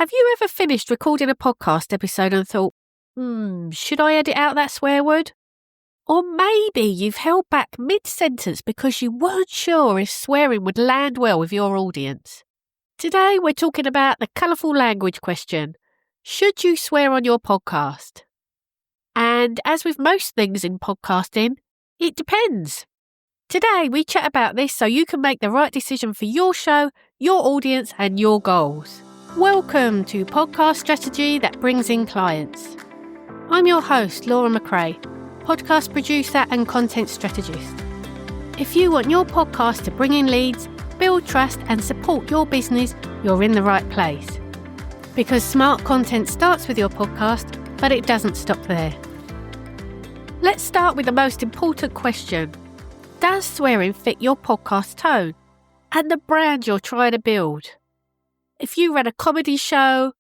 Have you ever finished recording a podcast episode and thought, should I edit out that swear word? Or maybe you've held back mid-sentence because you weren't sure if swearing would land well with your audience. Today we're talking about the colourful language question. Should you swear on your podcast? And as with most things in podcasting, it depends. Today we chat about this so you can make the right decision for your show, your audience and your goals. Welcome to Podcast Strategy that brings in clients. I'm your host, Laura McRae, podcast producer and content strategist. If you want your podcast to bring in leads, build trust and support your business, you're in the right place. Because smart content starts with your podcast, but it doesn't stop there. Let's start with the most important question. Does swearing fit your podcast tone and the brand you're trying to build? If you run a comedy show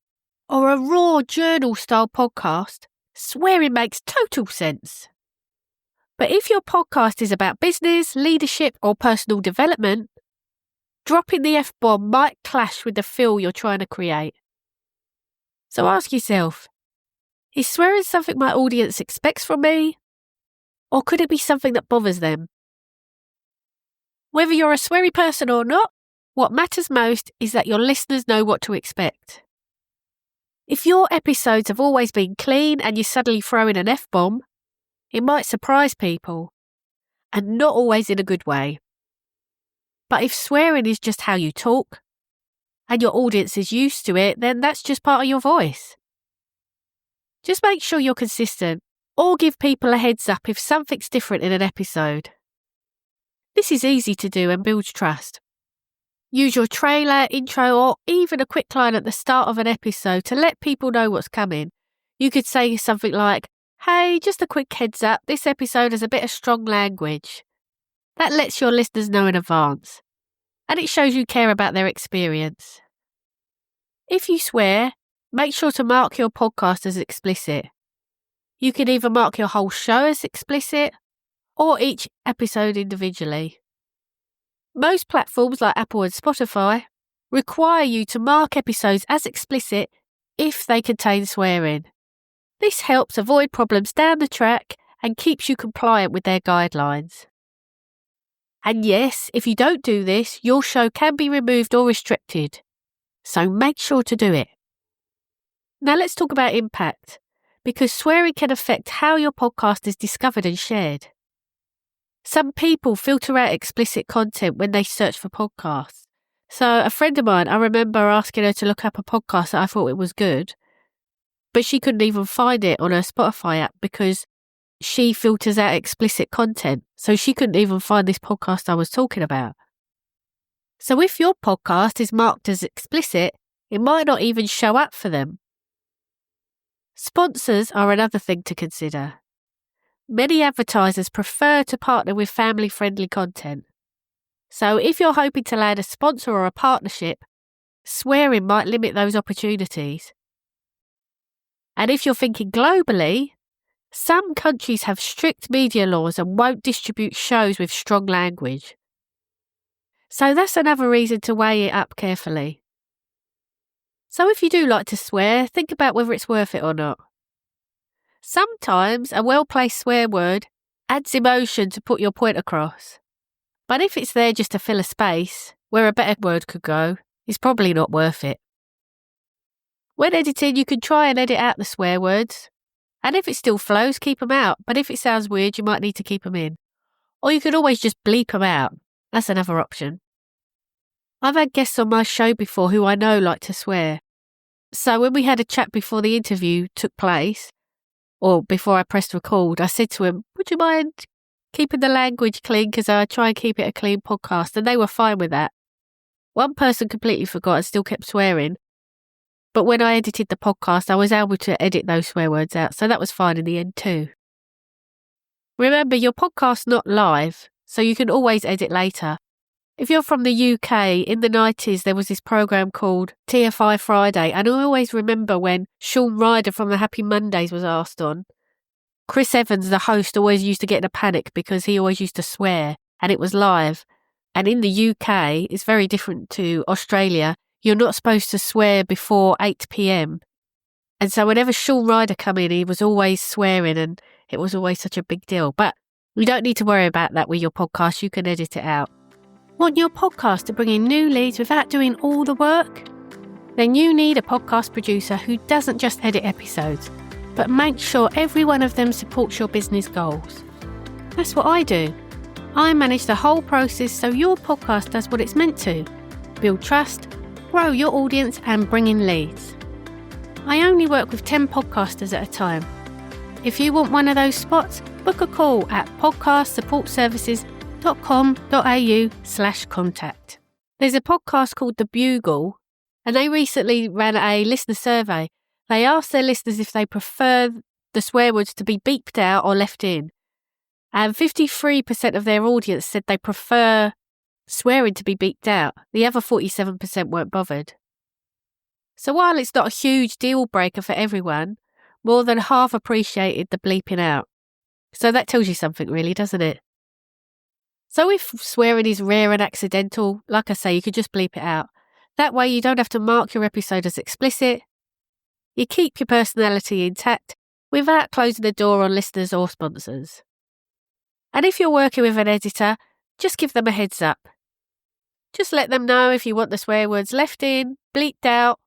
or a raw journal-style podcast, swearing makes total sense. But if your podcast is about business, leadership or personal development, dropping the F-bomb might clash with the feel you're trying to create. So ask yourself, is swearing something my audience expects from me? Or could it be something that bothers them? Whether you're a sweary person or not, what matters most is that your listeners know what to expect. If your episodes have always been clean and you suddenly throw in an F-bomb, it might surprise people, and not always in a good way. But if swearing is just how you talk, and your audience is used to it, then that's just part of your voice. Just make sure you're consistent, or give people a heads up if something's different in an episode. This is easy to do and builds trust. Use your trailer, intro, or even a quick line at the start of an episode to let people know what's coming. You could say something like, "Hey, just a quick heads up, this episode has a bit of strong language." That lets your listeners know in advance, and it shows you care about their experience. If you swear, make sure to mark your podcast as explicit. You can either mark your whole show as explicit, or each episode individually. Most platforms like Apple and Spotify require you to mark episodes as explicit if they contain swearing. This helps avoid problems down the track and keeps you compliant with their guidelines. And yes, if you don't do this, your show can be removed or restricted. So make sure to do it. Now let's talk about impact, because swearing can affect how your podcast is discovered and shared. Some people filter out explicit content when they search for podcasts. So a friend of mine, I remember asking her to look up a podcast that I thought it was good, but she couldn't even find it on her Spotify app because she filters out explicit content. So she couldn't even find this podcast I was talking about. So if your podcast is marked as explicit, it might not even show up for them. Sponsors are another thing to consider. Many advertisers prefer to partner with family-friendly content. So if you're hoping to land a sponsor or a partnership, swearing might limit those opportunities. And if you're thinking globally, some countries have strict media laws and won't distribute shows with strong language. So that's another reason to weigh it up carefully. So if you do like to swear, think about whether it's worth it or not. Sometimes a well-placed swear word adds emotion to put your point across. But if it's there just to fill a space where a better word could go, it's probably not worth it. When editing, you can try and edit out the swear words. And if it still flows, keep them out. But if it sounds weird, you might need to keep them in. Or you could always just bleep them out. That's another option. I've had guests on my show before who I know like to swear. So when we had a chat before the interview took place, or before I pressed record, I said to him, "Would you mind keeping the language clean because I try and keep it a clean podcast?" And they were fine with that. One person completely forgot and still kept swearing. But when I edited the podcast, I was able to edit those swear words out. So that was fine in the end too. Remember, your podcast's not live, so you can always edit later. If you're from the UK, in the 90s, there was this programme called TFI Friday. And I always remember when Shaun Ryder from the Happy Mondays was asked on. Chris Evans, the host, always used to get in a panic because he always used to swear and it was live. And in the UK, it's very different to Australia. you're not supposed to swear before 8 p.m. And so whenever Sean Ryder come in, he was always swearing and it was always such a big deal. But you don't need to worry about that with your podcast. You can edit it out. Want your podcast to bring in new leads without doing all the work? Then you need a podcast producer who doesn't just edit episodes, but makes sure every one of them supports your business goals. That's what I do. I manage the whole process so your podcast does what it's meant to: build trust, grow your audience and bring in leads. I only work with 10 podcasters at a time. If you want one of those spots, book a call at podcastsupportservices.com.au/contact. There's a podcast called The Bugle, and they recently ran a listener survey. They asked their listeners if they prefer the swear words to be beeped out or left in. And 53% of their audience said they prefer swearing to be beeped out. The other 47% weren't bothered. So while it's not a huge deal breaker for everyone, more than half appreciated the bleeping out. So that tells you something really, doesn't it? So if swearing is rare and accidental, like I say, you could just bleep it out. That way you don't have to mark your episode as explicit. You keep your personality intact without closing the door on listeners or sponsors. And if you're working with an editor, just give them a heads up. Just let them know if you want the swear words left in, bleeped out,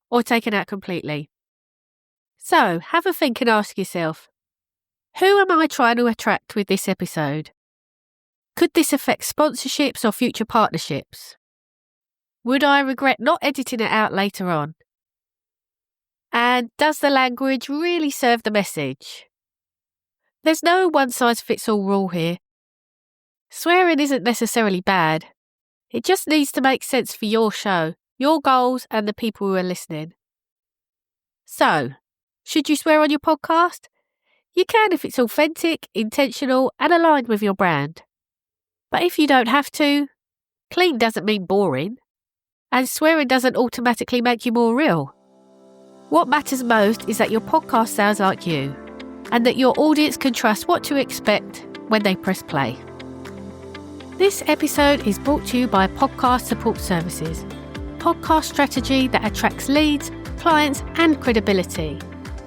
or taken out completely. So, have a think and ask yourself, who am I trying to attract with this episode? Could this affect sponsorships or future partnerships? Would I regret not editing it out later on? And does the language really serve the message? There's no one-size-fits-all rule here. Swearing isn't necessarily bad. It just needs to make sense for your show, your goals, and the people who are listening. So, should you swear on your podcast? You can if it's authentic, intentional, and aligned with your brand. But if you don't have to, clean doesn't mean boring, and swearing doesn't automatically make you more real. What matters most is that your podcast sounds like you, and that your audience can trust what to expect when they press play. This episode is brought to you by Podcast Support Services, podcast strategy that attracts leads, clients, and credibility.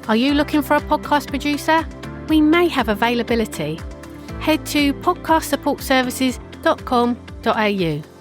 Are you looking for a podcast producer? We may have availability. Head to podcastsupportservices.com.au.